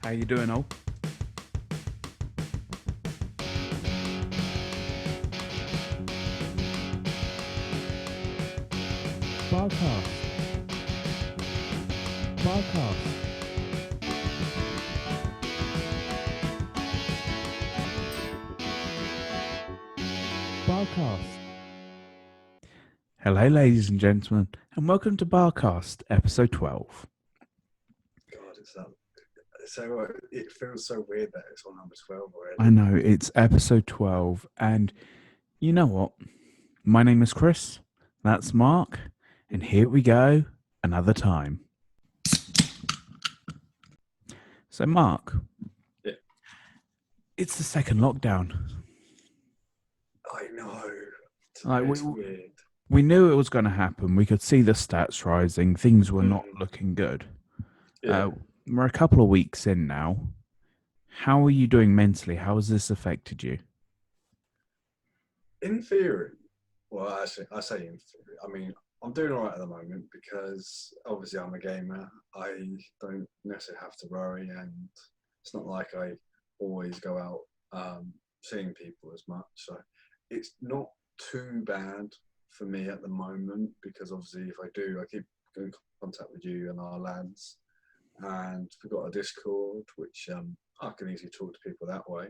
How you doing, Ol? BarCast. BarCast. BarCast. Hello, ladies and gentlemen, and welcome to BarCast, episode 12. God, it feels so weird that it's on number 12 already. I know, it's episode 12, and you know what? My name is Chris, that's Mark, and here we go, another time. So, Mark, Yeah. it's the second lockdown. I know. Like, It's weird. We knew it was going to happen. We could see the stats rising. Things were not looking good. Yeah. We're a couple of weeks in now. How are you doing mentally? How has this affected you? In theory, well, actually, I say in theory. I mean, I'm doing all right at the moment because obviously I'm a gamer. I don't necessarily have to worry, and it's not like I always go out seeing people as much. So it's not too bad for me at the moment because obviously if I do, I keep in contact with you and our lads, and we've got a Discord which I can easily talk to people that way.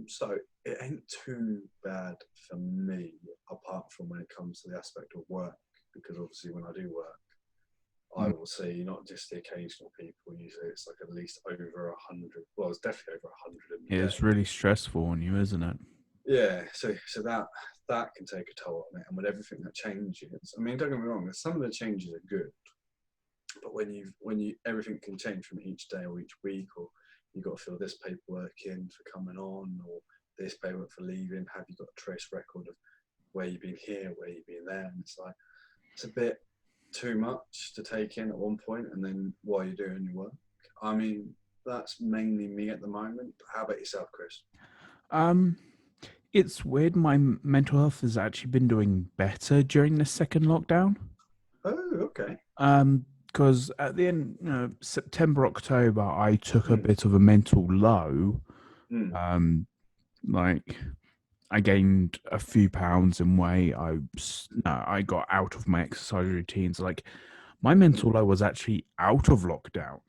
So it ain't too bad for me, apart from when it comes to the aspect of work, because obviously when I do work, I will see not just the occasional people. Usually it's like at least over 100. Well, it's definitely over 100 in the It's day. really stressful on you, isn't it? Yeah, so that can take a toll on it, and with everything that changes, I mean, don't get me wrong, some of the changes are good, but when you everything can change from each day or each week, or you've got to fill this paperwork in for coming on, or this paperwork for leaving. Have you got a trace record of where you've been here, where you've been there? And it's like it's a bit too much to take in at one point, and then while you're doing your work. I mean, that's mainly me at the moment. How about yourself, Chris? It's weird. My mental health has actually been doing better during the second lockdown. Oh, okay. Because at the end, September, October, I took a bit of a mental low. Like I gained a few pounds in weight. I got out of my exercise routines. Like my mental low was actually out of lockdown.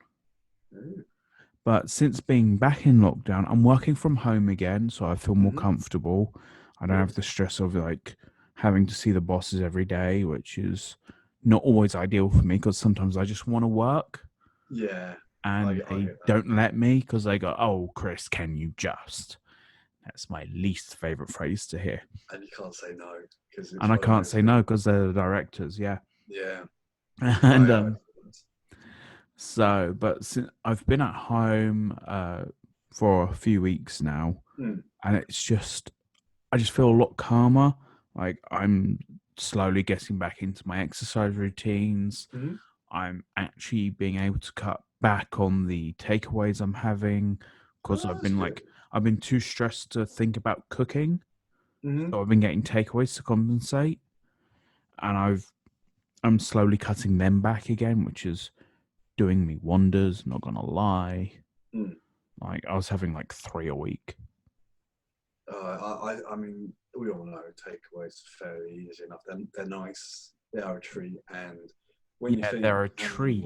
But since being back in lockdown, I'm working from home again, so I feel more comfortable. I don't have the stress of like having to see the bosses every day, which is not always ideal for me because sometimes I just want to work. Yeah. And I they get that. don't let me because they go, "Oh, Chris, can you just?" That's my least favorite phrase to hear. And you can't say no because And I can't say no because they're the directors. Yeah. Yeah. And so, but since I've been at home for a few weeks now, and it's just, I just feel a lot calmer. Like I'm slowly getting back into my exercise routines. I'm actually being able to cut back on the takeaways I'm having because I've been too stressed to think about cooking. So I've been getting takeaways to compensate, and I'm slowly cutting them back again, which is doing me wonders, not gonna lie. Like I was having like 3 a week. I mean, we all know takeaways are fairly easy enough. They're nice. They are a treat, and when you think they're a treat.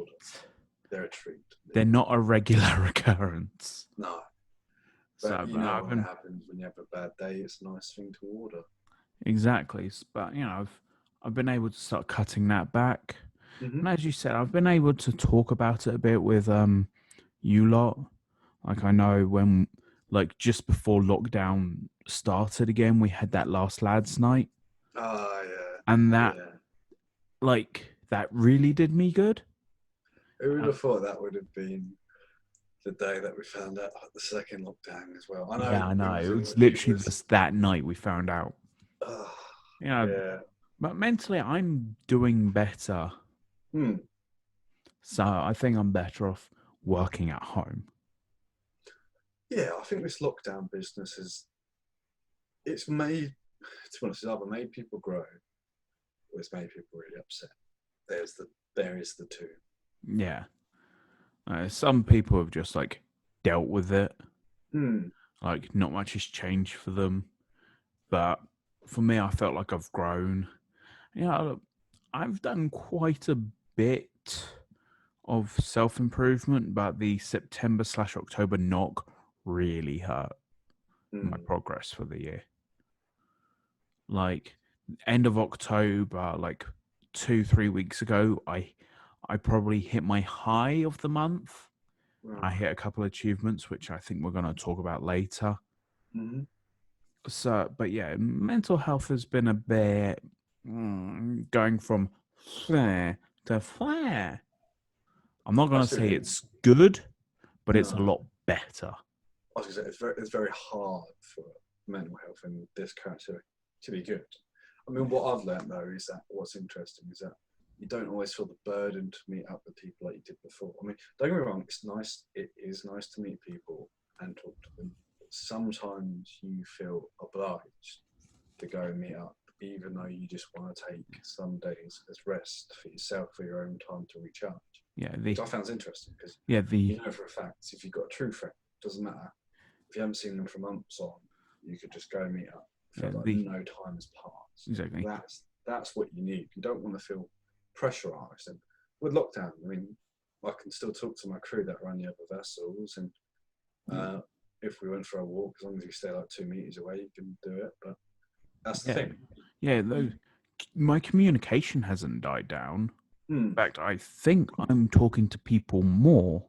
they're a treat. They're not a regular occurrence. No, but So, you know what happens when you have a bad day. It's a nice thing to order. Exactly, but I've been able to start cutting that back, and as you said, I've been able to talk about it a bit with you lot. Like I know when, like just before lockdown started again, we had that last lads night. Oh yeah. And that really did me good. Who would have thought that would have been the day that we found out the second lockdown as well? I know. It was literally just that night we found out. Yeah. But mentally, I'm doing better. So I think I'm better off working at home. Yeah, I think this lockdown business it's made, to be honest, it's either made people grow or it's made people really upset. There is the two. Yeah. Some people have just like dealt with it. Hmm. Like not much has changed for them. But for me, I felt like I've grown. Yeah, I've done quite a bit of self improvement, but the September/October knock really hurt my Hmm. progress for the year. Like end of October, like 2-3 weeks ago, I probably hit my high of the month. I Right. hit a couple of achievements, which I think we're going to talk about later. Hmm. So, but yeah, mental health has been a bit going from flare to flare. I'm not going I to see what say you mean. it's good, but it's a No. lot better. I was gonna say it's very hard for mental health in this country to be good. I mean, what I've learned though is that what's interesting is that you don't always feel the burden to meet up with people like you did before. I mean, don't get me wrong, it's nice. It is nice to meet people and talk to them. But sometimes you feel obliged to go and meet up, even though you just want to take some days as rest for yourself, for your own time to recharge. Yeah, Which I found interesting because the you know for a fact if you've got a true friend, it doesn't matter if you haven't seen them for months on, you could just go meet up. yeah Feel like the no time has passed. exactly That's what you need. You don't want to feel pressurized. And with lockdown, I mean, I can still talk to my crew that are on the other vessels, and if we went for a walk, as long as you stay like 2 meters away, you can do it. But that's the yeah thing. yeah. My communication hasn't died down. Hmm. In fact, I think I'm talking to people more,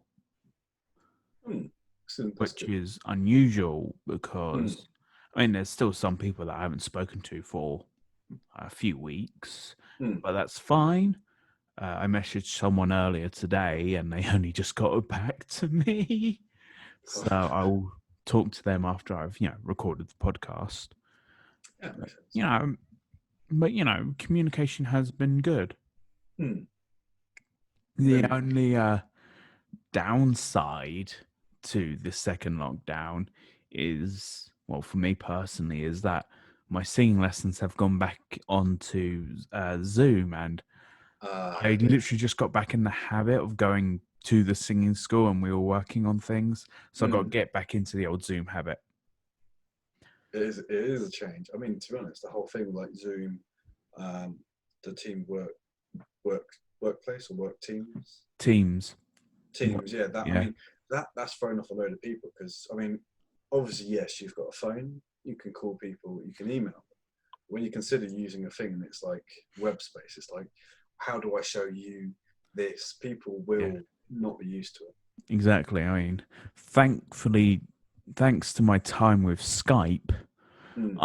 Hmm. So that's which good. is unusual Hmm. because I mean, there's still some people that I haven't spoken to for a few weeks, Hmm. but that's fine. I messaged someone earlier today and they only just got back to me. So I'll talk to them after I've, recorded the podcast. Yeah, makes sense. You know, but communication has been good. Hmm. The Really. only downside to the second lockdown is, well, for me personally, is that my singing lessons have gone back onto Zoom, and I Okay. literally just got back in the habit of going to the singing school, and we were working on things, so I got to Hmm. get back into the old Zoom habit. It is a change. I mean, to be honest, the whole thing with like Zoom, um, the team work workplace or work Teams, teams. Yeah, that I yeah, mean that's thrown off a load of people because I mean, obviously yes, you've got a phone, you can call people, you can email them. When you consider using a thing that's like web space, it's like, how do I show you this? People yeah, will not be used to it. exactly. I mean, thankfully, thanks to my time with Skype, Mm,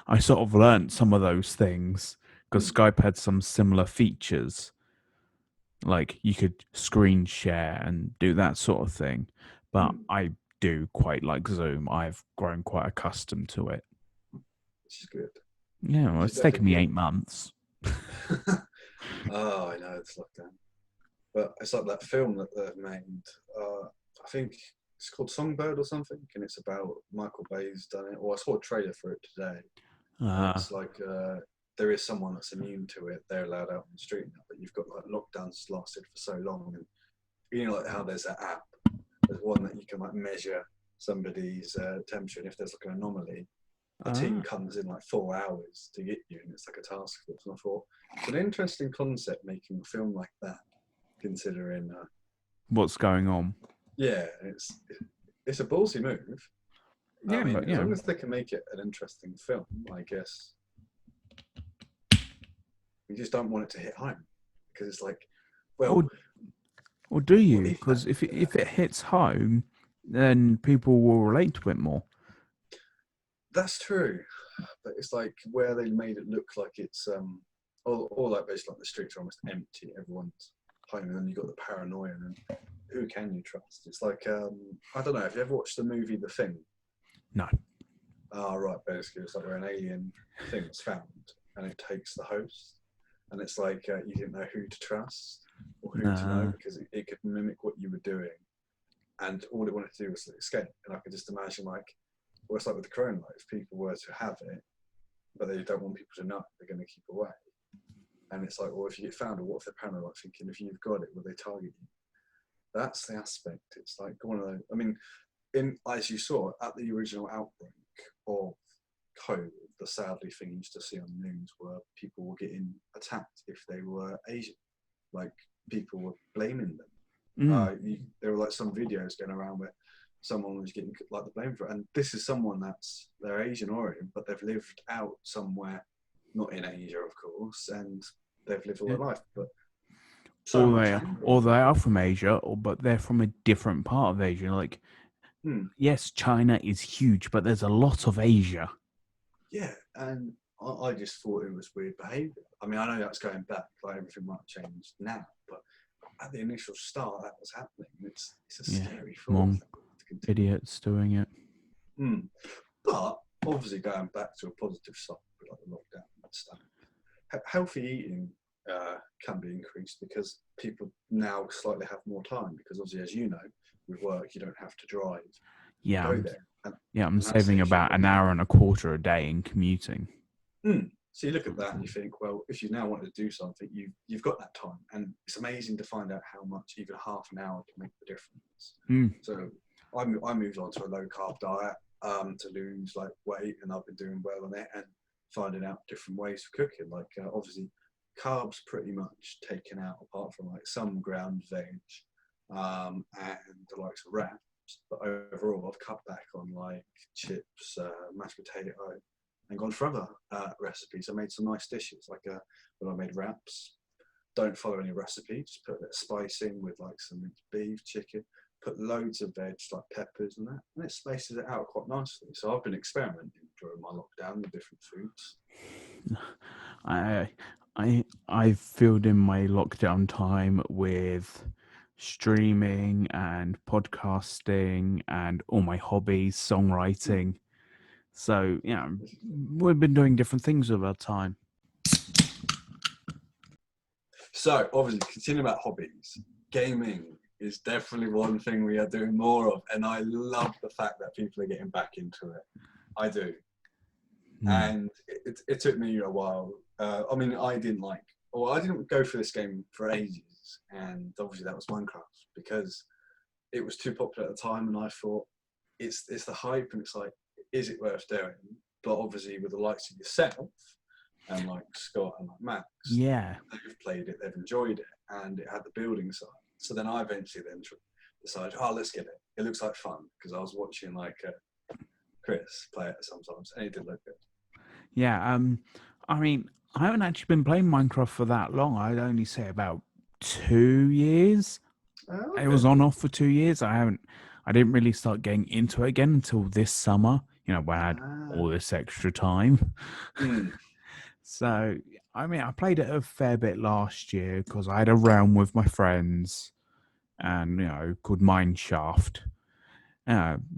I sort of learnt some of those things because mm, Skype had some similar features, like you could screen share and do that sort of thing. But mm, I do quite like Zoom. I've grown quite accustomed to it. which is good. Yeah, well, Which is it's taken definitely me good. 8 months. Oh, I know it's lockdown. But it's like that film that they've made. I think it's called Songbird or something, and it's about Michael Bay's done it. Or I saw a trailer for it today, and Uh, it's like there is someone that's immune to it. They're allowed out on the street now, but you've got like lockdowns lasted for so long, and you know like how there's that app. There's one that you can like measure somebody's temperature, and if there's like an anomaly, a team ah, comes in like 4 hours to get you, and it's like a task force. And I thought it's an interesting concept making a film like that, considering what's going on? yeah, it's a ballsy move. I Yeah, mean, but as long as they can make it an interesting film, I guess we just don't want it to hit home because it's like, well, or or do what you? if that? Because if it hits home, then people will relate to it more. That's true, but it's like where they made it look like it's all like basically like the streets are almost empty, everyone's home, and then you got the paranoia, and who can you trust? It's like I don't know. Have you ever watched the movie The Thing? No. Ah, right. Basically, it's like where an alien thing was found, and it takes the host, and it's like you didn't know who to trust or who to know Nah. because it could mimic what you were doing, and all it wanted to do was escape. And I could just imagine like, well, it's like with the corona, like, if people were to have it, but they don't want people to know, they're going to keep away. And it's like, well, if you get found, or what if they're paranoid, like thinking if you've got it, will they target you? that's the aspect. It's like one of those. I mean, as you saw at the original outbreak of COVID, the sadly thing you used to see on the news were people were getting attacked if they were Asian. Like people were blaming them. There were like some videos going around where someone was getting like the blame for it, and this is someone that's they're Asian origin, but they've lived out somewhere, not in Asia, of course, and they've lived all their life. But so or they are from Asia, but they're from a different part of Asia. Like, yes, China is huge, but there's a lot of Asia. Yeah, and I just thought it was weird behaviour. I mean, I know that's going back, like everything might have changed now, but at the initial start, that was happening. It's a scary thought. Idiots doing it. But obviously, going back to a positive side, like the lockdown and stuff, healthy eating can be increased because people now slightly have more time. Because obviously, as you know, with work, you don't have to drive. Yeah, go there. I'm saving about an hour and a quarter a day in commuting. So you look at that and you think, well, if you now want to do something, you've got that time, and it's amazing to find out how much even half an hour can make the difference. So I moved on to a low carb diet to lose like weight, and I've been doing well on it and finding out different ways of cooking. Like obviously, carbs pretty much taken out apart from like some ground veg and the likes of wraps. But overall, I've cut back on like chips, mashed potato, and gone for other recipes. I made some nice dishes, like when I made wraps. Don't follow any recipe, just put a bit of spice in with like some minced beef, chicken, put loads of veg, like peppers and that, and it spaces it out quite nicely. So I've been experimenting during my lockdown with different foods. I filled in my lockdown time with streaming and podcasting and all my hobbies, songwriting. So, we've been doing different things with our time. So, obviously, continuing about hobbies, gaming is definitely one thing we are doing more of, and I love the fact that people are getting back into it. I do. And it took me a while. I mean, I didn't go for this game for ages, and obviously that was Minecraft, because it was too popular at the time, and I thought, it's the hype, and it's like, is it worth doing? But obviously with the likes of yourself, and like Scott and like Max, they've played it, they've enjoyed it, and it had the building side. So then I eventually decided, let's get it. It looks like fun, because I was watching like Chris play it sometimes, and it did look good. Yeah, I mean, I haven't actually been playing Minecraft for that long. I'd only say about 2 years. Okay. It was on off for 2 years. I didn't really start getting into it again until this summer, when I had all this extra time. So, I mean, I played it a fair bit last year because I had a round with my friends and, called Mineshaft.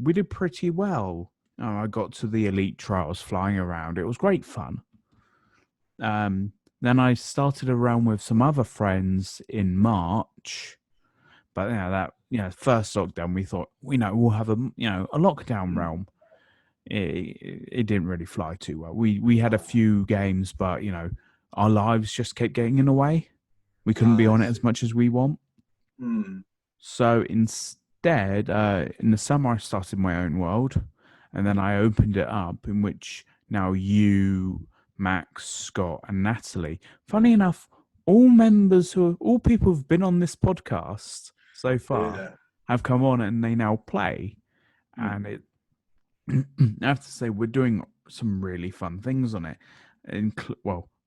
We did pretty well. I got to the elite trials flying around. It was great fun. Then I started a round with some other friends in March. But first lockdown, we thought, we'll have a lockdown realm. It didn't really fly too well. We had a few games, but our lives just kept getting in the way. We couldn't be on it as much as we want. So instead, in the summer, I started my own world, and then I opened it up, in which now you, Max, Scott, and Natalie. Funny enough, all people who've been on this podcast so far have come on, and they now play. And I have to say, we're doing some really fun things on it.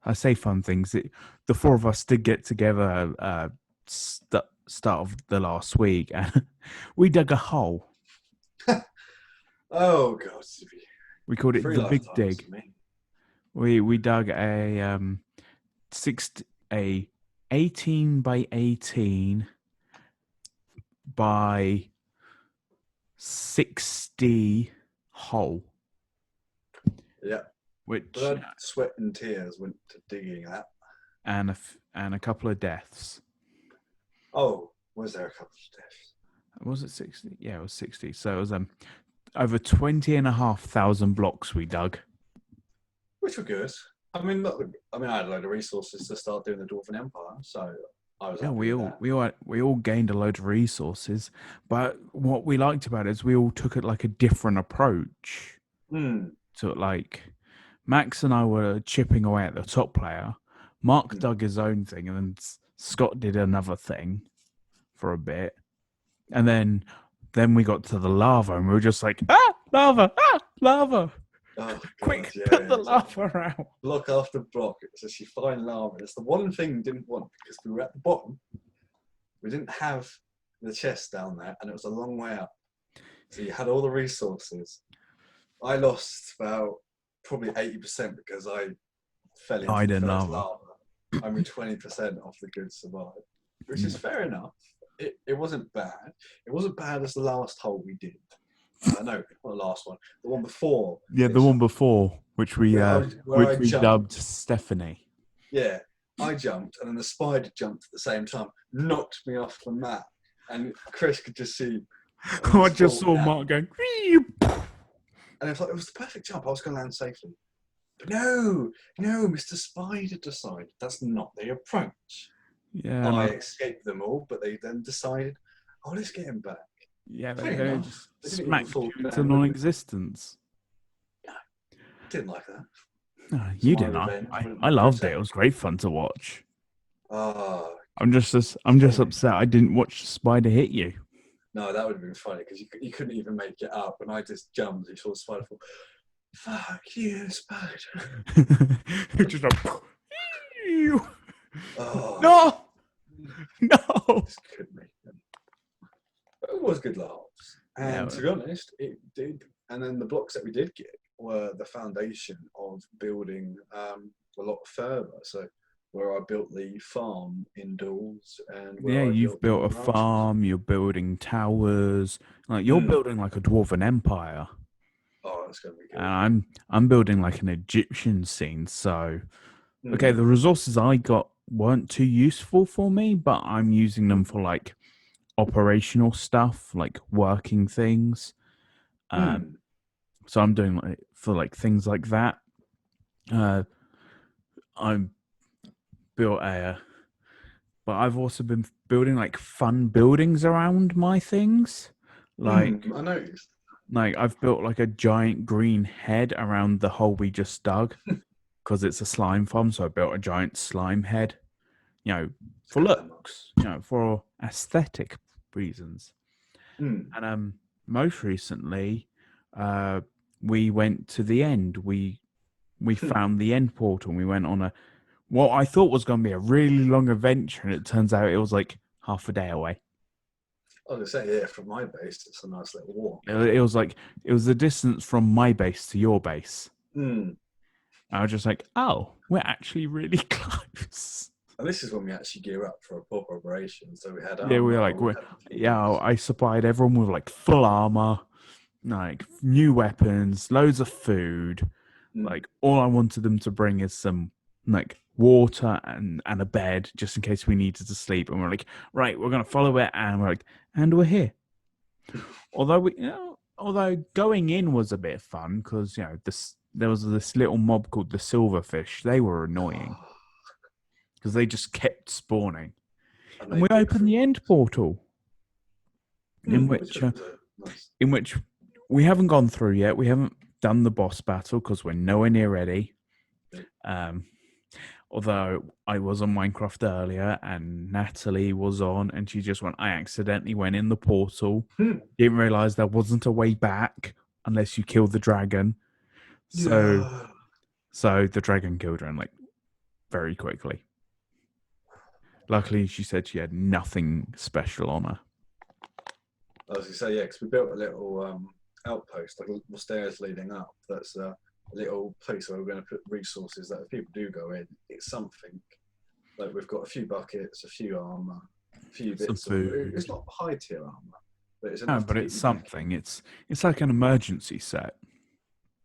I say fun things. The four of us did get together start of the last week, and we dug a hole. Oh God! We called it the Big Dig. We dug a 18 by 18 by 60 hole. Yeah. Which blood, sweat, and tears went to digging that. And a couple of deaths. Oh, was there a couple of deaths? Was it 60? Yeah, it was 60. So it was over 20,500 blocks we dug. Which were good. I mean, I had a load of resources to start doing the Dwarven Empire, so I was Yeah, happy with that. we all gained a load of resources, but what we liked about it is we all took it like a different approach Hmm. to it. Like Max and I were chipping away at the top player. Mark dug his own thing, and then Scott did another thing for a bit, and then we got to the lava, and we were just like, lava, lava, Oh god, quick, yeah. put the It's like lava out. block after block. It's just you find lava. It's the one thing we didn't want because we were at the bottom. We didn't have the chest down there, and it was a long way up. So you had all the resources. I lost about probably 80% because I fell into Died the in first lava. lava. Only 20% of the goods survived, which is fair enough. It wasn't bad. It wasn't bad as the last hole we did. No, not the last one. The one before. Yeah, the one before, which we where I jumped. dubbed Stephanie. Yeah, I jumped, and then the spider jumped at the same time, knocked me off the mat, and Chris could just see. I just saw Mark going. And it was the perfect jump. I was going to land safely. But no, Mr. Spider decided that's not the approach. Yeah, I escaped them all, but they then decided, let's get him back. yeah, Fair they enough. just They didn't even smacked fall you into down. non-existence. Didn't like that. No, you my didn't. revenge. I loved it. It was great fun to watch. Ah, I'm just upset I didn't watch the spider hit you. no, that would have been funny because you couldn't even make it up, and I just jumped. You saw the spider fall. Fuck you, spider. Just like, Oh, no. just couldn't make it. But it was good laughs, and to be honest, it did. And then the blocks that we did get were the foundation of building a lot further. So where I built the farm indoors, and Yeah, you've built a farm. You're building towers. Like you're building like a dwarven empire. Oh, that's gonna be good. And I'm building like an Egyptian scene. So, okay, the resources I got weren't too useful for me, but I'm using them for like operational stuff, like working things. So I'm doing like for like things like that. I'm built but I've also been building like fun buildings around my things. Like I noticed. Like I've built like a giant green head around the hole we just dug because it's a slime farm. So I built a giant slime head, for looks, for aesthetic reasons. And most recently, we went to the end. We found the end portal. And we went on what I thought was going to be a really long adventure, and it turns out it was like half a day away. I was going to say, yeah, from my base, it's a nice little walk. It was the distance from my base to your base. I was just like, oh, we're actually really close. And this is when we actually gear up for a proper operation. So we had we were like, I supplied everyone with like full armor, like new weapons, loads of food. Like all I wanted them to bring is some like water and a bed just in case we needed to sleep. And we're like, right, we're gonna follow it, and we're like, and we're here. Although going in was a bit fun because there was this little mob called the silverfish. They were annoying because they just kept spawning. And we opened the end portal, in which we haven't gone through yet. We haven't done the boss battle because we're nowhere near ready. Although I was on Minecraft earlier and Natalie was on, and she just went, I accidentally went in the portal. Didn't realize there wasn't a way back unless you killed the dragon. So the dragon killed her like very quickly. Luckily, she said she had nothing special on her. I was going to say, yeah, because we built a little outpost, like little stairs leading up. That's a little place where we're going to put resources that if people do go in, it's something. Like we've got a few buckets, a few armor, a few bits of food. It's not high tier armor, but it's enough. No, but it's something. It's like an emergency set.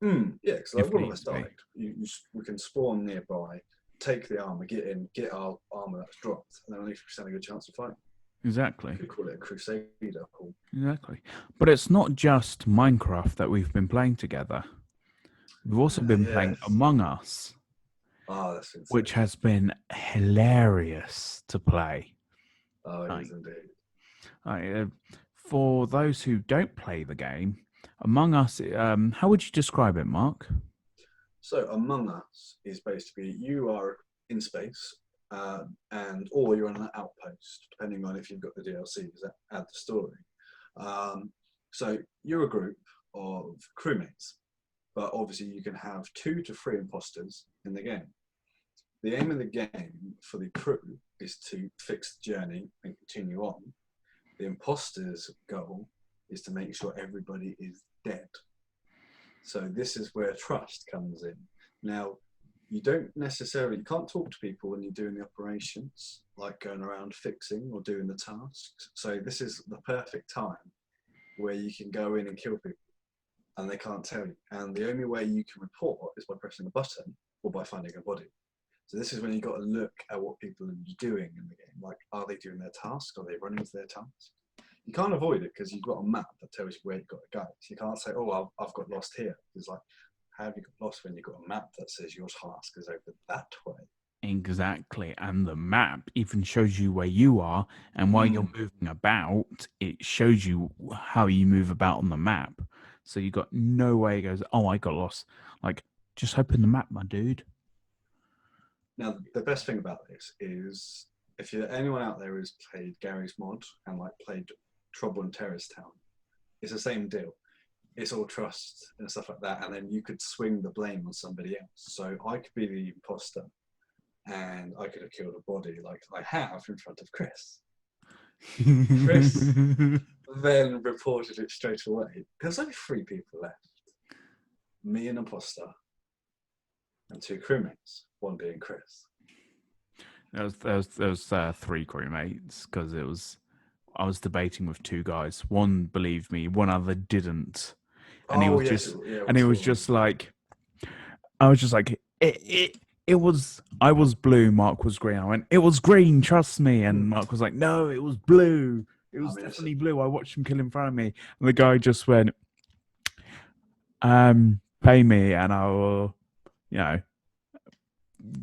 Yeah, because like one of us died. We can spawn nearby, take the armor, get in, get our armor that's dropped, and then at least we stand a good chance of fighting. Exactly. You could call it a crusader pool. Exactly. But it's not just Minecraft that we've been playing together. We've also been playing Among Us, that's insane. which has been hilarious to play. Oh, Right. it is indeed. Right, for those who don't play the game, Among Us, how would you describe it, Mark? So Among Us is basically you are in space, or you're on an outpost, depending on if you've got the DLCs that add the story. So you're a group of crewmates, but obviously you can have 2 to 3 imposters in the game. The aim of the game for the crew is to fix the journey and continue on. The imposter's goal is to make sure everybody is dead. So this is where trust comes in. Now, you can't talk to people when you're doing the operations, like going around fixing or doing the tasks. So this is the perfect time where you can go in and kill people and they can't tell you. And the only way you can report is by pressing a button or by finding a body. So this is when you've got to look at what people are doing in the game. Like, are they doing their task? Are they running to their task? You can't avoid it because you've got a map that tells you where you've got to go. So you can't say, oh, I've got lost here. It's like, how have you got lost when you've got a map that says your task is over that way? Exactly. And the map even shows you where you are. And while you're moving about, it shows you how you move about on the map. So you got no way it goes, oh, I got lost. Like, just open the map, my dude. Now, the best thing about this is if anyone out there who's played Gary's mod and like played Trouble in Terrace Town, it's the same deal. It's all trust and stuff like that, and then you could swing the blame on somebody else. So I could be the imposter, and I could have killed a body like I have in front of Chris. Chris then reported it straight away. There's only 3 people left. Me, an imposter, and 2 crewmates, one being Chris. There was 3 crewmates because I was debating with 2 guys. One believed me, one other didn't, and he was just like, I was just like, it was. I was blue. Mark was green. I went, it was green. Trust me. And Mark was like, no, it was blue. It was definitely blue. I watched him kill in front of me, and the guy just went, pay me, and I will,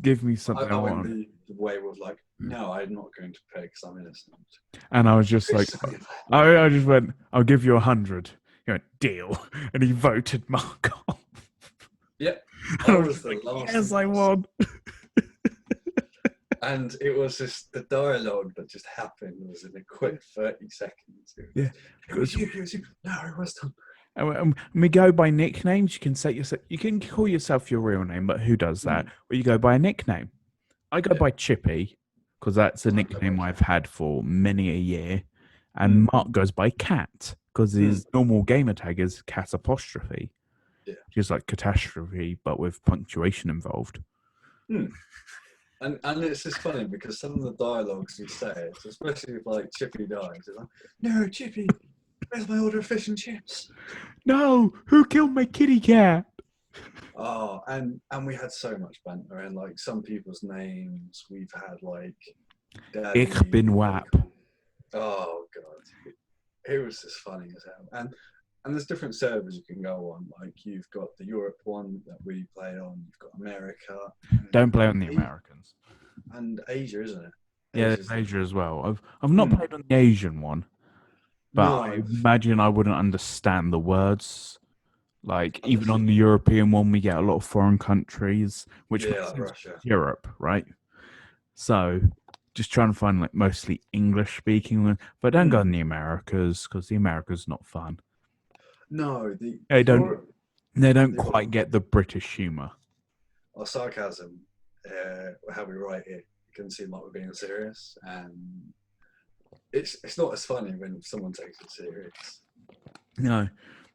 give me something I want. The way was like, no, I'm not going to pay because I'm innocent. And I was just like, I just went, I'll give you 100. He went, deal. And he voted Mark off. Yep. I was like, yes, I won. And it was just the dialogue that just happened was in a quick 30 seconds. Yeah. It was you. No, it was Tom. And we go by nicknames. You can call yourself your real name, but who does that? Or you go by a nickname. I go by Chippy because that's a nickname I've had for many a year. And Mark goes by Cat because his normal gamer tag is cat apostrophe. Yeah. Just like catastrophe, but with punctuation involved. And it's just funny because some of the dialogues he says, especially if like Chippy dies, it's like, no, Chippy, where's my order of fish and chips? No, who killed my kitty cat? Oh, and we had so much banter and like some people's names we've had like Daddy, Ich bin Wap. Oh god, it was just funny as hell. And there's different servers you can go on. Like you've got the Europe one that we play on. You've got America. Don't play on the Americans. And Asia, isn't it? Yeah, there's Asia as well. I've not played on the Asian one, but I imagine I wouldn't understand the words. Like even on the European one, we get a lot of foreign countries, which like Russia, Europe, right? So just trying to find like mostly English speaking one, but don't go in the Americas because the Americas not fun. No, they don't quite get the British humour. Our sarcasm, how we write it, it can seem like we're being serious, and it's not as funny when someone takes it serious. No,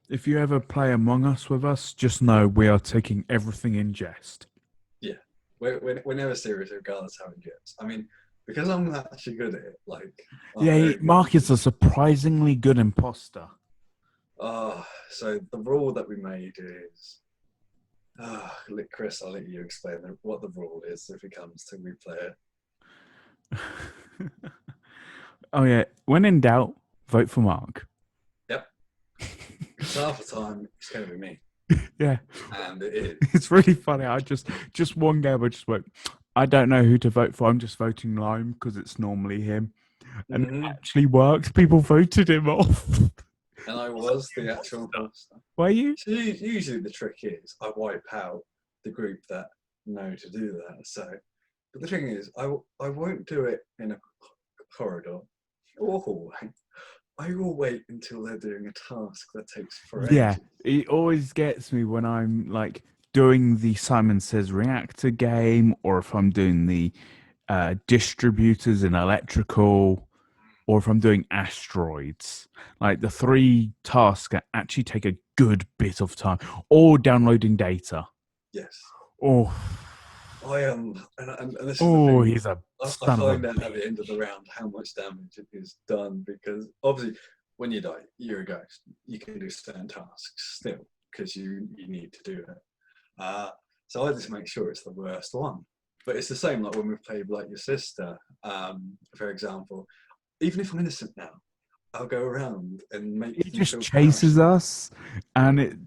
if you ever play Among Us with us, just know we are taking everything in jest. Yeah, we're never serious regardless how it gets. I mean, because I'm not actually good at it. Like, Mark is a surprisingly good imposter. So the rule that we made is, Chris, I'll let you explain what the rule is if it comes to replay it. Oh yeah, when in doubt, vote for Mark. Yep. So half the time it's going to be me. Yeah. And it is. It's really funny. I just one game I just went, I don't know who to vote for. I'm just voting Lime because it's normally him. and it actually worked. People voted him off. And I was the actual imposter. Were you? So usually the trick is I wipe out the group that know to do that. So, but the thing is, I won't do it in a corridor or hallway. I will wait until they're doing a task that takes forever. Yeah, it always gets me when I'm like doing the Simon Says Reactor game, or if I'm doing the distributors in electrical, or if I'm doing asteroids. Like the 3 tasks that actually take a good bit of time, or downloading data. Yes. Oh, I am, and this is oh, the thing. he's a I son of a find out at the end of the round how much damage is done, because obviously when you die, you're a ghost. You can do certain tasks still because you need to do it. So I just make sure it's the worst one. But it's the same like when we played like your sister, for example. Even if I'm innocent now, I'll go around and make. He just chases us, and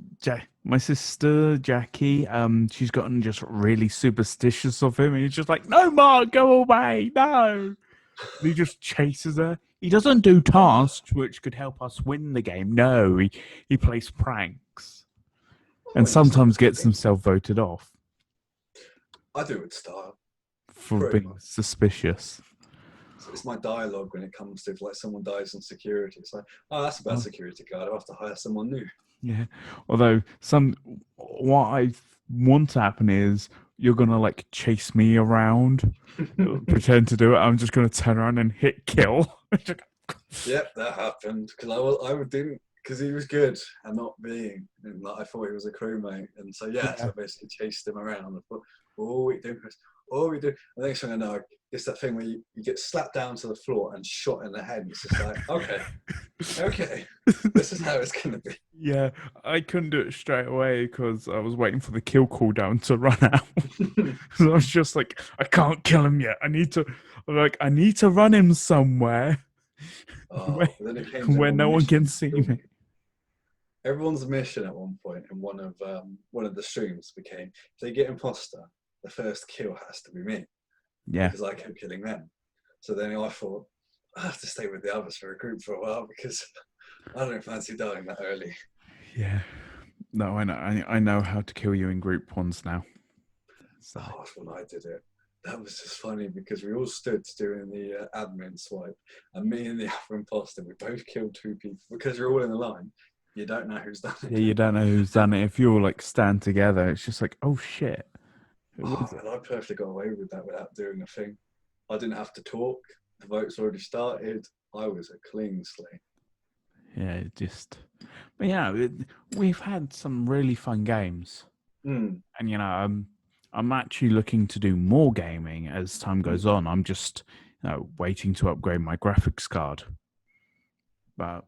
my sister Jackie, she's gotten just really superstitious of him, and he's just like, "No, Mark, go away, no." And he just chases her. He doesn't do tasks which could help us win the game. No, he plays pranks, and sometimes gets himself voted off. I do it style for being suspicious. So it's my dialogue when it comes to if like someone dies in security. It's like, oh, that's a bad security guard. I'll have to hire someone new. Yeah. Although what I want to happen is you're gonna like chase me around, pretend to do it. I'm just gonna turn around and hit kill. Yep, that happened because I didn't because he was good and not being, and like, I thought he was a crewmate, and so so I basically chased him around. I thought, oh, we do, oh, we do. The next thing I know, it's that thing where you get slapped down to the floor and shot in the head. And it's just like, okay, this is how it's gonna be. Yeah, I couldn't do it straight away because I was waiting for the kill cooldown to run out. So I was just like, I can't kill him yet. I need to run him somewhere. Where no one can see me. Everyone's mission at one point in one of the streams became, if they get imposter, the first kill has to be me. Yeah. Because I kept killing them. So then I thought, I have to stay with the others for a group for a while because I don't fancy dying that early. Yeah. No, I know how to kill you in group ones now. So. Oh, when I did it. That was just funny because we all stood during the admin swipe, and me and the other imposter, we both killed 2 people because you're all in a line. You don't know who's done it. Yeah, you don't know who's done it. If you all like stand together, it's just like, oh shit. And I perfectly got away with that without doing a thing. I didn't have to talk. The vote's already started. I was a clean slate. Yeah, but yeah, we've had some really fun games, and I'm actually looking to do more gaming as time goes on. I'm just waiting to upgrade my graphics card. But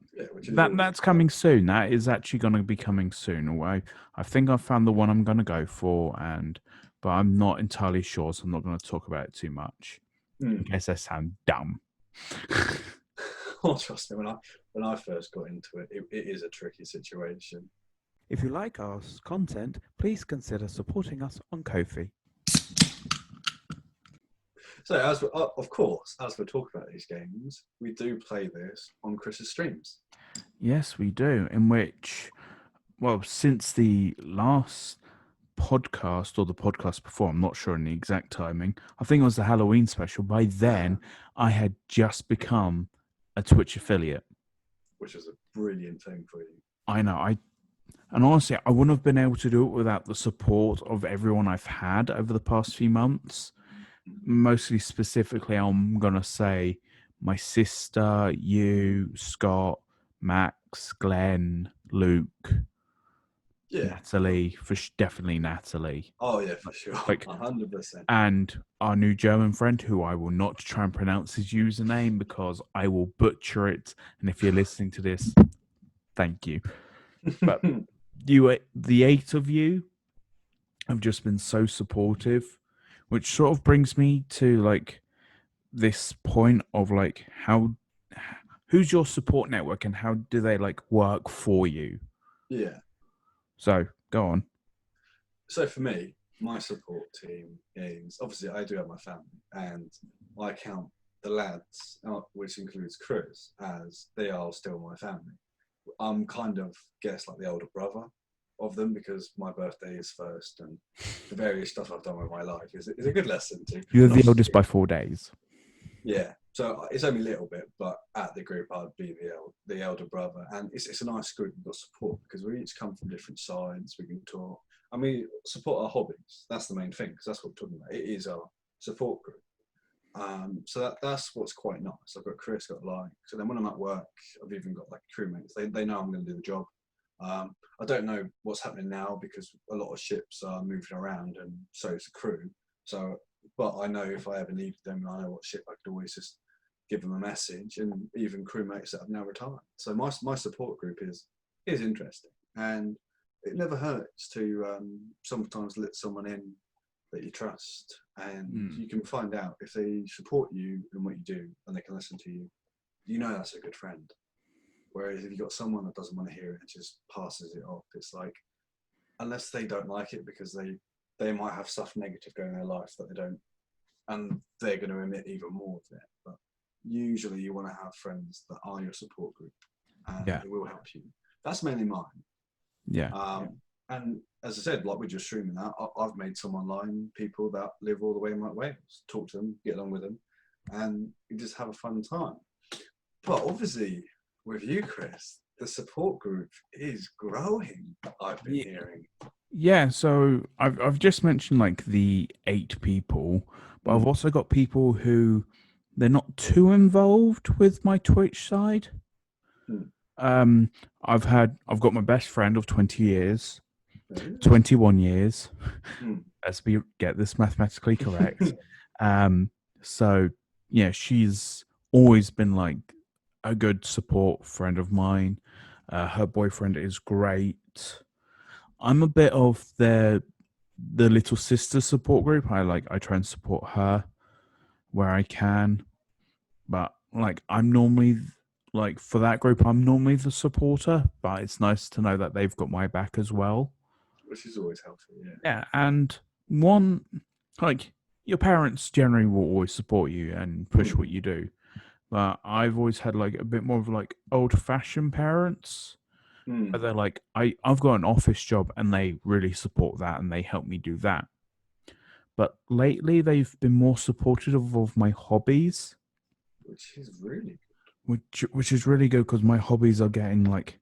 that's coming soon. That is actually going to be coming soon. I think I've found the one I'm going to go for, but I'm not entirely sure, so I'm not going to talk about it too much. In case I sound dumb. Oh, trust me, when I first got into it, it is a tricky situation. If you like our content, please consider supporting us on Ko-fi. So, as we're talking about these games, we do play this on Chris's streams. Yes, we do. In which, since the last podcast or the podcast before, I'm not sure on the exact timing. I think it was the Halloween special. By then, I had just become a Twitch affiliate, which is a brilliant thing for you. I know. And honestly, I wouldn't have been able to do it without the support of everyone I've had over the past few months. Mostly specifically, I'm going to say my sister, you, Scott, Max, Glenn, Luke, Natalie, definitely Natalie. Oh, yeah, for sure. 100%. And our new German friend, who I will not try and pronounce his username because I will butcher it. And if you're listening to this, thank you. But the 8 of you have just been so supportive, which sort of brings me to like this point of like who's your support network and how do they like work for you? Yeah. So go on. So for me, my support team is obviously I do have my family, and I count the lads, which includes Chris, as they are still my family. I'm kind of, guess, like the older brother of them because my birthday is first, and the various stuff I've done with my life is a good lesson to. You're the oldest by 4 days. Yeah, so it's only a little bit, but at the group I'd be the elder brother, and it's a nice group. We've got support because we each come from different sides. We can talk, and we support our hobbies. That's the main thing because that's what we're talking about. It is our support group. So that's what's quite nice. I've got Chris, got like, so then when I'm at work, I've even got like crewmates. They know I'm going to do the job. I don't know what's happening now because a lot of ships are moving around, and so is the crew. So, but I know if I ever needed them, I know what ship I could always just give them a message, and even crewmates that have now retired. So my support group is interesting, and it never hurts to sometimes let someone in that you trust, and you can find out if they support you in what you do and they can listen to you. You know that's a good friend. Whereas if you've got someone that doesn't want to hear it and just passes it off, it's like, unless they don't like it because they might have stuff negative going in their life that they don't, and they're going to emit even more of it. But usually you want to have friends that are your support group, and it will help you. That's mainly mine. And as I said, like we're just streaming that, I've made some online people that live all the way in like Wales, talk to them, get along with them, and you just have a fun time. But obviously, with you, Chris, the support group is growing, I've been hearing. Yeah, so I've just mentioned like the 8 people, but I've also got people who they're not too involved with my Twitch side. I've got my best friend of 20 years, 21 years. As we get this mathematically correct. So yeah, she's always been like a good support friend of mine. Her boyfriend is great. I'm a bit of the little sister support group. I try and support her where I can, but like I'm normally like for that group I'm normally the supporter, but it's nice to know that they've got my back as well, which is always helpful. Yeah, and one like your parents generally will always support you and push what you do, but I've always had like a bit more of like old-fashioned parents. Where they're like, I've got an office job and they really support that and they help me do that. But lately they've been more supportive of my hobbies. Which is really good. Which is really good because my hobbies are getting like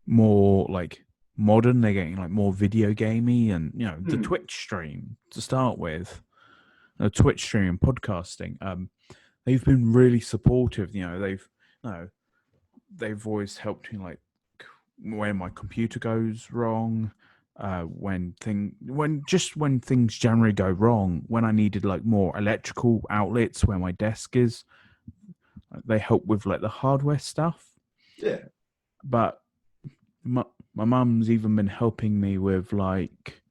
more like modern. They're getting like more video gamey, and the Twitch stream to start with. Twitch stream and podcasting. They've been really supportive. They've always helped me like when my computer goes wrong, when things generally go wrong, when I needed like more electrical outlets where my desk is, they help with like the hardware stuff. Yeah. But my mum's even been helping me with like,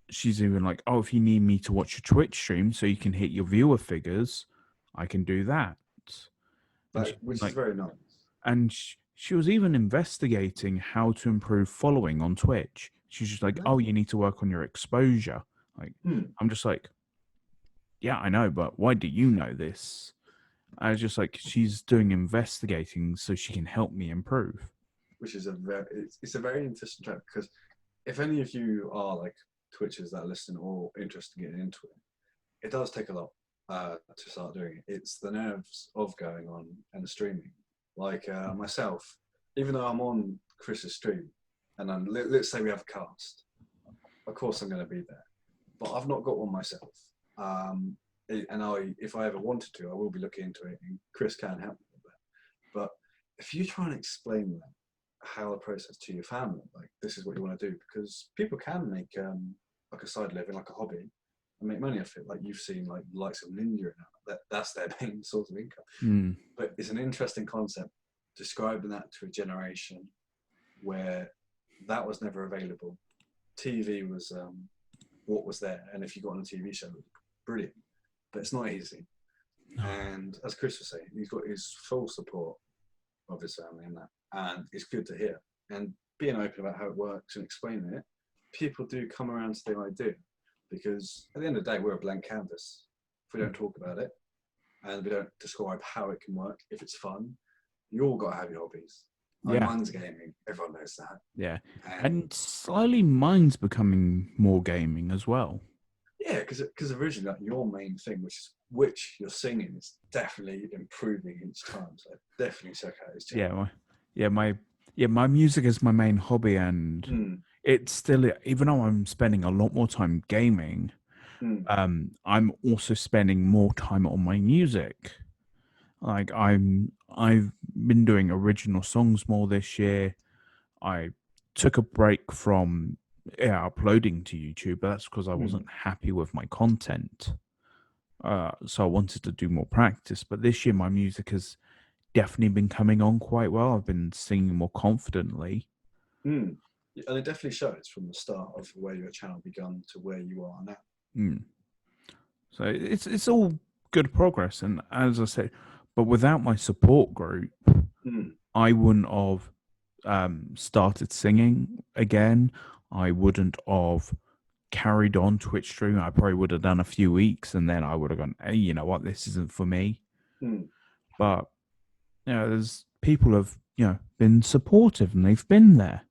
she's even like, oh, if you need me to watch your Twitch stream so you can hit your viewer figures, I can do that. Which is very nice. And she was even investigating how to improve following on Twitch. She's just like, oh, you need to work on your exposure. Like, I'm just like, yeah, I know, but why do you know this? I was just like, she's doing investigating so she can help me improve. Which is it's a very interesting track because if any of you are like Twitchers that are listening or interested in getting into it, it does take a lot to start doing it. It's the nerves of going on and streaming. Like myself, even though I'm on Chris's stream, and let's say we have a cast, of course I'm going to be there, but I've not got one myself. And if I ever wanted to, I will be looking into it, and Chris can help me with that. But if you try and explain that, how the process to your family, like this is what you want to do, because people can make like a side living, like a hobby, and make money off it. Like you've seen, like the likes of Linktr now, that's their main source of income. But it's an interesting concept, describing that to a generation where that was never available. TV was what was there, and if you got on a TV show, it was brilliant. But it's not easy. And as Chris was saying, he's got his full support of his family in that, and it's good to hear. And being open about how it works and explaining it, people do come around to the idea, because at the end of the day, we're a blank canvas. If we don't talk about it, and we don't describe how it can work. If it's fun, you all got to have your hobbies. Like Yeah. mine's gaming. Everyone knows that. Yeah. And And slowly mine's becoming more gaming as well. yeah, because originally like, your main thing, which you're singing, is definitely improving each time. So definitely check out his channel. My music is my main hobby, and it's still, even though I'm spending a lot more time gaming, I'm also spending more time on my music. Like I've been doing original songs more this year. I took a break from uploading to YouTube, but that's because I wasn't happy with my content. So I wanted to do more practice. But this year, my music has definitely been coming on quite well. I've been singing more confidently. And it definitely shows from the start of where your channel began to where you are now. So it's all good progress. And as I said, but without my support group, I wouldn't have started singing again. I wouldn't have carried on Twitch stream. I probably would have done a few weeks, and then I would have gone, hey, you know what, this isn't for me. But there's people have been supportive, and they've been there.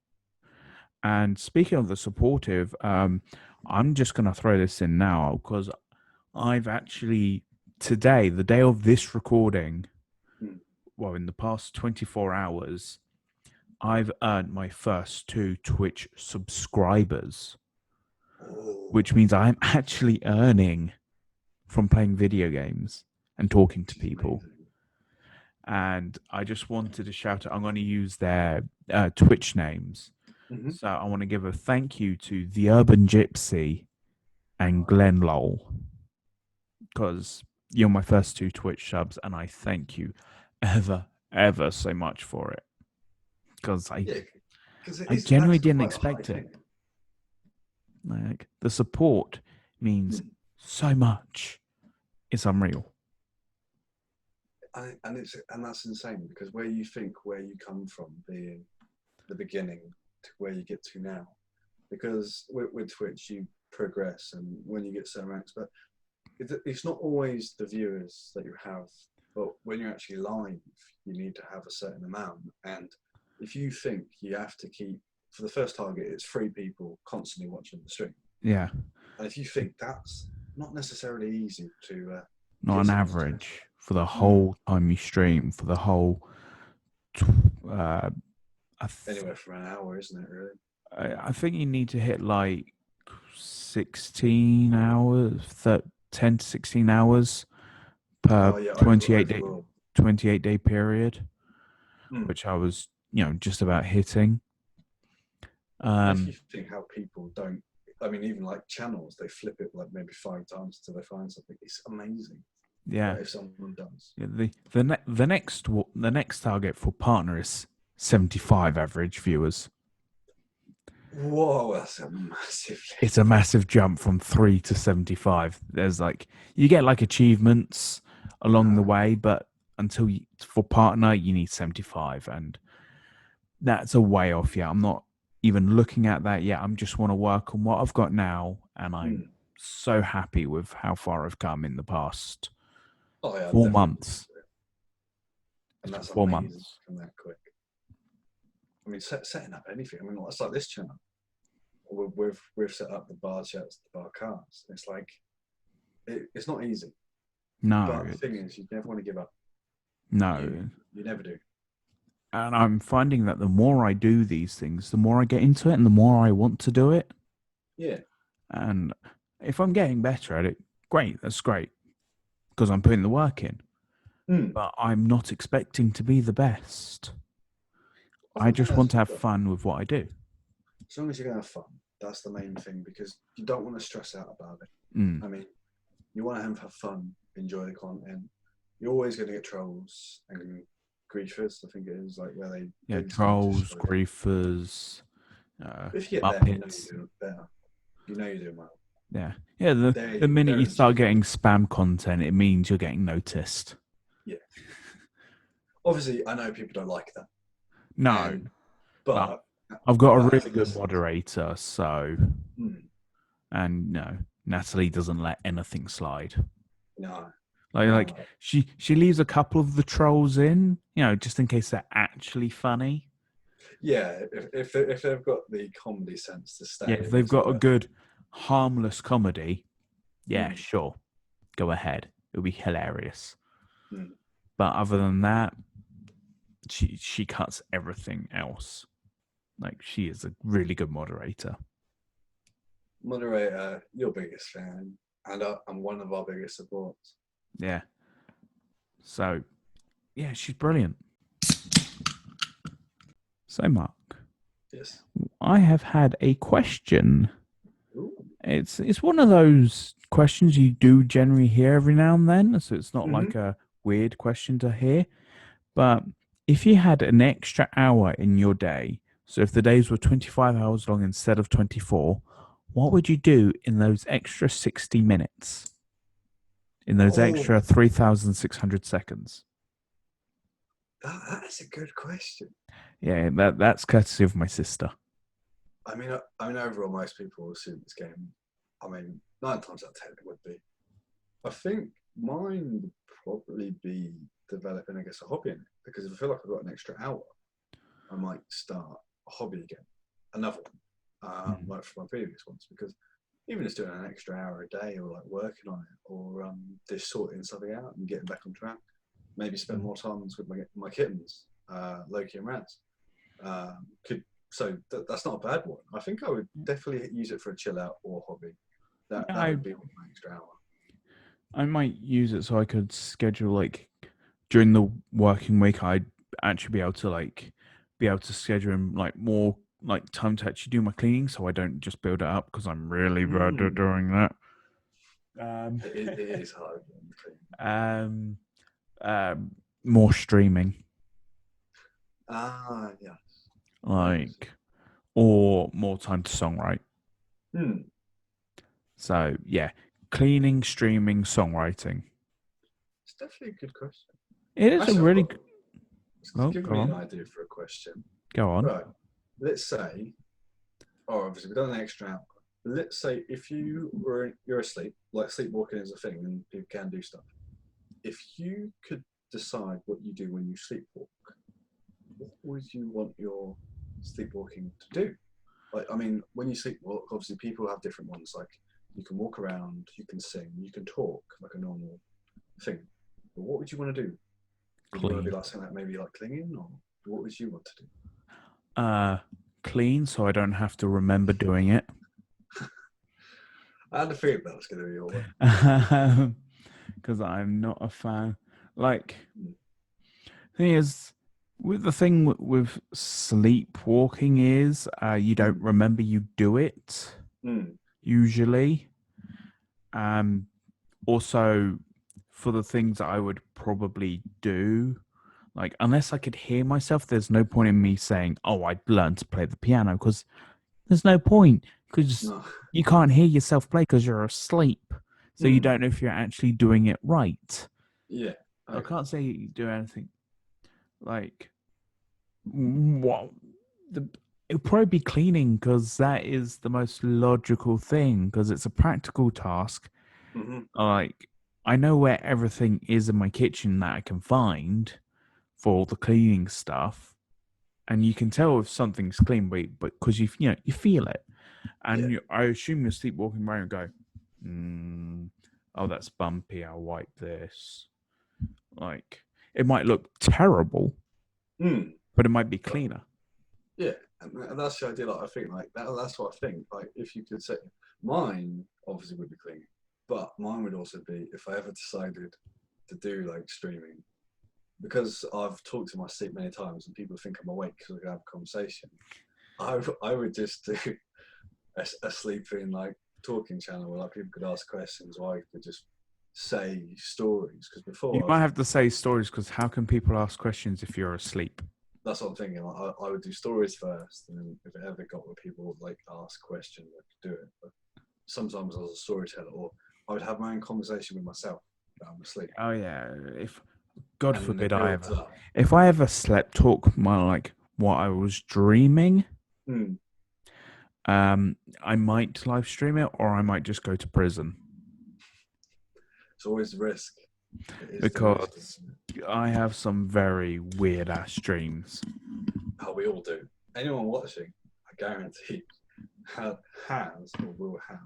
And speaking of the supportive, I'm just gonna throw this in now because I've actually today, the day of this recording, well, in the past 24 hours, I've earned my first 2 Twitch subscribers, which means I'm actually earning from playing video games and talking to people. And I just wanted to shout out, I'm going to use their Twitch names. So I want to give a thank you to The Urban Gypsy and Glenn Lowell, because you're my first 2 Twitch subs, and I thank you ever so much for it. Because I genuinely didn't expect it. Like, the support means so much. It's unreal. And that's insane, because where you come from, being the beginning to where you get to now, because with Twitch you progress, and when you get certain ranks, but it's not always the viewers that you have, but when you're actually live, you need to have a certain amount. And if you think you have to keep, for the first target, it's 3 people constantly watching the stream. Yeah. And if you think that's not necessarily easy to... not on average, for the whole time you stream, for the whole... anywhere from an hour, isn't it, really? I think you need to hit like 16 hours, 10 to 16 hours per 28-day period, which I was, just about hitting. If you think how people don't, I mean, even like channels, they flip it like maybe 5 times till they find something. It's amazing. Yeah, if someone does. Yeah, the next target for partner is 75 average viewers. Whoa, that's a massive. It's a massive jump from 3 to 75. There's you get achievements along the way, but for partner you need 75, and that's a way off. Yeah, I'm not even looking at that yet. I'm just want to work on what I've got now, and I'm so happy with how far I've come in the past 4 months. And that's 4 amazing months. From that quick. I mean, setting up anything. I mean, it's like this channel. We've set up the BarChats, the BarCast. It's like it's not easy. No. But the thing is, you never want to give up. No. You never do. And I'm finding that the more I do these things, the more I get into it, and the more I want to do it. Yeah. And if I'm getting better at it, great. That's great, because I'm putting the work in. But I'm not expecting to be the best. I just want to have fun with what I do. As long as you're going to have fun, that's the main thing, because you don't want to stress out about it. I mean, you want to have fun, enjoy the content. You're always going to get trolls and griefers, I think it is, like where they... Yeah, trolls, griefers, if you get them, you know you're doing better. You know you're doing well. Yeah. Yeah, the minute you start getting spam content, it means you're getting noticed. Yeah. Obviously, I know people don't like that. No. But I've got a really good moderator, so... And, Natalie doesn't let anything slide. No. Like she leaves a couple of the trolls in, just in case they're actually funny. Yeah, if they've got the comedy sense to stay Yeah, if in they've as got a well. good harmless comedy, yeah, sure, go ahead. It'll be hilarious. But other than that, she cuts everything else. Like, she is a really good moderator. Moderator, your biggest fan, and I'm one of our biggest supports. Yeah. So, yeah, she's brilliant. So, Mark. Yes. I have had a question. Ooh. It's one of those questions you do generally hear every now and then, so it's not like a weird question to hear. But if you had an extra hour in your day, so if the days were 25 hours long instead of 24, what would you do in those extra 60 minutes? In those extra 3,600 seconds? That's a good question. Yeah, that's courtesy of my sister. I mean, overall, most people will assume this game. I mean, 9 times out of 10 it would be. I think mine would probably be developing, I guess, a hobby in it. Because if I feel like I've got an extra hour, I might start a hobby again, another one, like from my previous ones. Because even just doing an extra hour a day, or like working on it, or just sorting something out and getting back on track. Maybe spend more times with my kittens, Loki and Raz. That's not a bad one. I think I would definitely use it for a chill out or hobby. That would be my extra hour. I might use it so I could schedule, like, during the working week, I'd actually be able to schedule in like more like time to actually do my cleaning, so I don't just build it up because I'm really bad at doing that. It is hard. More streaming. Yes. Like, or more time to songwrite. So yeah, cleaning, streaming, songwriting. It's definitely a good question. It is a really good. Give me an idea for a question. Go on. Right. Let's say, obviously we've done an extra hour. Let's say if you're asleep, like sleepwalking is a thing and people can do stuff. If you could decide what you do when you sleepwalk, what would you want your sleepwalking to do? Like, I mean, when you sleepwalk, obviously people have different ones. Like, you can walk around, you can sing, you can talk like a normal thing. But what would you want to do? Would you want to be like something like maybe like clinging, or what would you want to do? Clean, so I don't have to remember doing it. I had a feeling that was going to be your one. Because I'm not a fan. Like, thing is, with the thing with sleepwalking is you don't remember you do it usually. Also, for the things that I would probably do, like, unless I could hear myself, there's no point in me saying, "Oh, I'd learn to play the piano," because there's no point, because you can't hear yourself play because you're asleep. So you don't know if you're actually doing it right. Yeah. Okay. I can't say you do anything. Like, what? It'll probably be cleaning, because that is the most logical thing, because it's a practical task. Like, I know where everything is in my kitchen that I can find for all the cleaning stuff. And you can tell if something's clean, but because you feel it. And I assume you're sleepwalking around and go, oh, that's bumpy, I'll wipe this. Like, it might look terrible, but it might be cleaner. Yeah, and that's the idea. Like, I think like that's what I think. Like, if you could say, mine obviously would be clean, but mine would also be if I ever decided to do like streaming, because I've talked to my sleep many times and people think I'm awake because we can have a conversation. I would just do a sleeping like talking channel where like people could ask questions, or I could just say stories. Because before you might have to say stories, because how can people ask questions if you're asleep? That's what I'm thinking. Like, I would do stories first, and then if it ever got where people would like ask questions, I could do it. But sometimes I was a storyteller, or I would have my own conversation with myself when I'm asleep. Oh yeah, if God forbid if I ever slept talk what I was dreaming, I might live stream it, or I might just go to prison. It's always a risk. Because I have some very weird ass dreams. Oh, we all do. Anyone watching, I guarantee, has or will have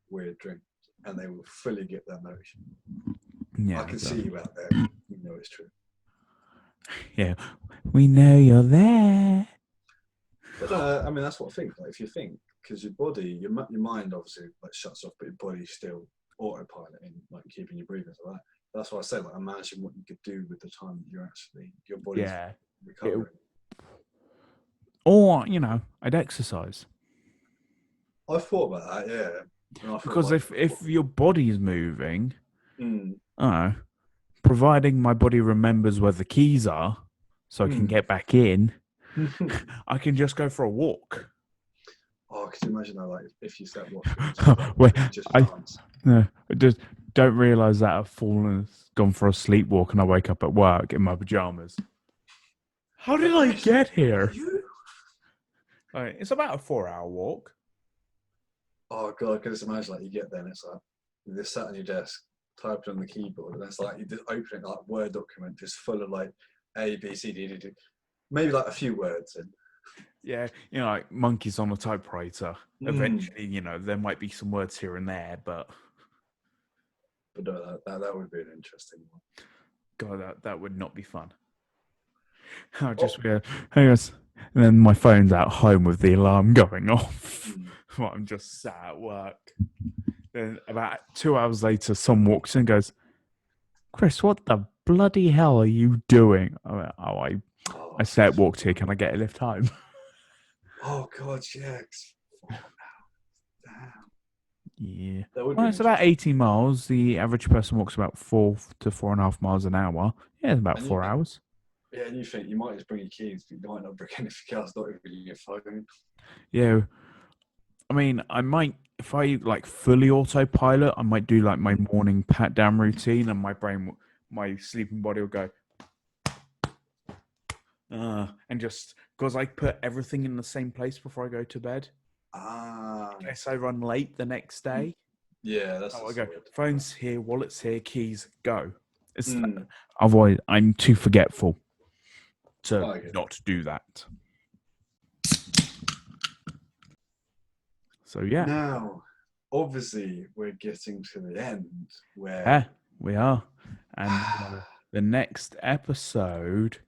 weird dreams, and they will fully get that notion. Yeah, I can see you out there. You know it's true. Yeah, we know you're there. But I mean, that's what I think. Like, if you think, because your body, your mind obviously like shuts off, but your body's still autopiloting, like keeping you breathing. So that's why I say, like, imagine what you could do with the time that you're actually your body's recovering. Or I'd exercise. I thought about that, yeah. Because if your body's moving, providing my body remembers where the keys are, so I can get back in, I can just go for a walk. Oh, could you imagine that? Like, if you slept watching, I just don't realise that I've gone for a sleepwalk, and I wake up at work in my pajamas. How did I get here? It's about a 4-hour walk. Oh god, I can just imagine, like, you get there and it's like you're just sat on your desk typing on the keyboard, and it's like you just open it like a Word document just full of like A, B, C, D, D, D, maybe like a few words in. Yeah, like monkeys on a typewriter. Eventually, there might be some words here and there, but no, that would be an interesting one. God, that would not be fun. I'll just go, hey guys, and then my phone's at home with the alarm going off. While I'm just sat at work. Then about 2 hours later, someone walks in and goes, "Chris, what the bloody hell are you doing?" I went, I slept walked here. Can I get a lift home? Oh god, yeah. Damn. Yeah. Well, it's about 18 miles. The average person walks about 4 to 4.5 miles an hour. Yeah, it's about 4 hours. Yeah, and you think you might just bring your keys, but you might not bring anything else, not even your phone. Yeah. I mean, I might, if I like fully autopilot, I might do like my morning pat down routine, and my sleeping body will go, and just because I put everything in the same place before I go to bed. In case I run late the next day. Yeah, that's how I go. Phone's here, wallet's here, keys, go. Otherwise, I'm too forgetful to not do that. So yeah. Now, obviously, we're getting to the end where. Yeah, we are, and the next episode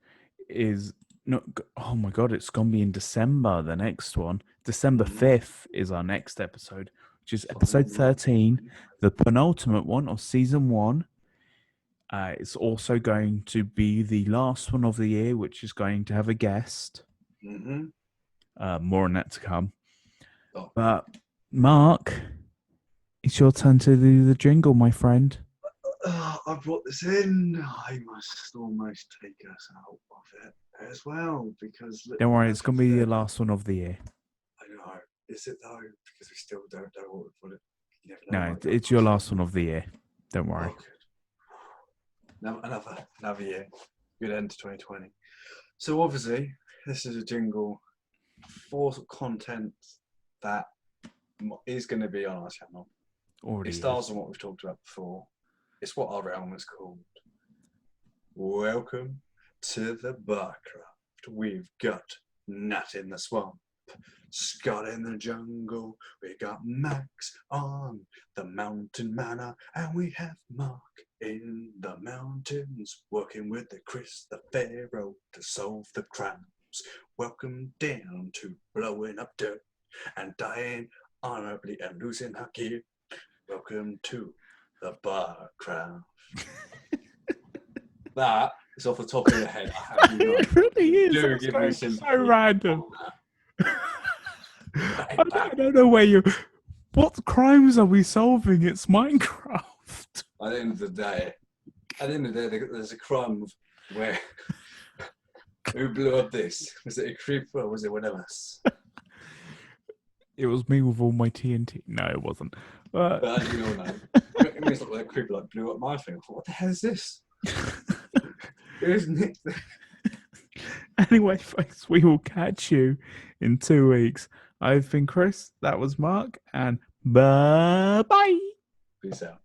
is not. Oh my god, it's gonna be in December. The next one, December 5th, is our next episode, which is episode 13, the penultimate one of season 1. It's also going to be the last one of the year, which is going to have a guest. More on that to come. But Mark, it's your turn to do the jingle, my friend. I brought this in. I must almost take us out of it as well, because don't worry, it's going to be the last one of the year. I know. Is it though? Because we still don't know what we put it. No, it's your last one of the year. Don't worry. Oh, good. Another year. Good end to 2020. So obviously, this is a jingle for content that is going to be on our channel. It stars on what we've talked about before. It's what our realm is called. Welcome to the BarCraft. We've got Nat in the swamp, Scott in the jungle. We got Max on the mountain manor, and we have Mark in the mountains, working with the Chris the Pharaoh to solve the crimes. Welcome down to blowing up dirt and dying honorably and losing our gear. Welcome to the BarCraft. That is off the top of your head. It really is. So random. I don't know where you. What crimes are we solving? It's Minecraft. At the end of the day, there's a crime where. Who blew up this? Was it a creeper or was it one of us? It was me with all my TNT. No, it wasn't. But as you all know, it means like a creeper blew up my thing. I thought, what the hell is this? Isn't it? Anyway, folks, we will catch you in 2 weeks. I've been Chris, that was Mark, and bye-bye. Peace out.